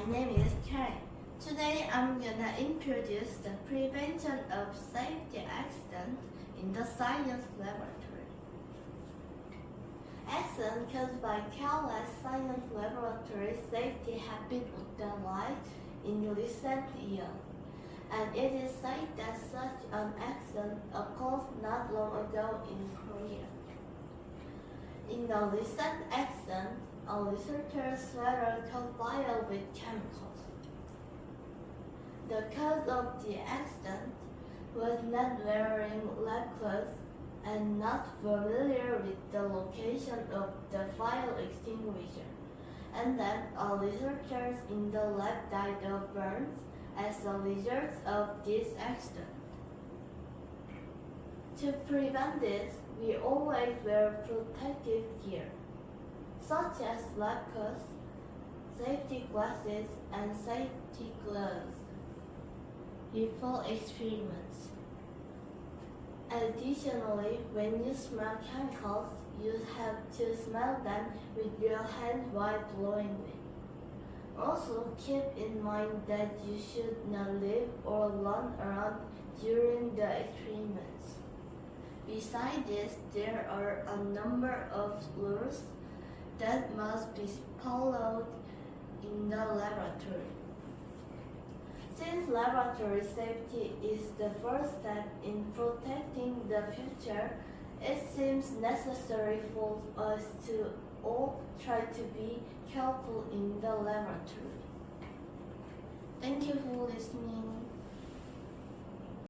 name is Karen. Today I'm gonna introduce the prevention of safety accident in the science laboratory. Accidents caused by careless science laboratory safety have been on the rise in recent years, and it is said that such an accident occurred not long ago in Korea. In a recent accident, a researcher sweater caught fire with chemicals. The cause of the accident was not wearing lab clothes and not familiar with the location of the fire extinguisher, and that all researchers in the lab died of burns as a result of this accident. To prevent this, we always wear protective gear, such as lab coats, safety glasses, and safety gloves before experiments. Additionally, when you smell chemicals, you have to smell them with your hands while blowing it. Also, keep in mind that you should not live or run around during the experiments. Besides this, there are a number of rules that must be followed in the laboratory. Since laboratory safety is the first step in protecting the future, it seems necessary for us to all try to be careful in the laboratory. Thank you for listening.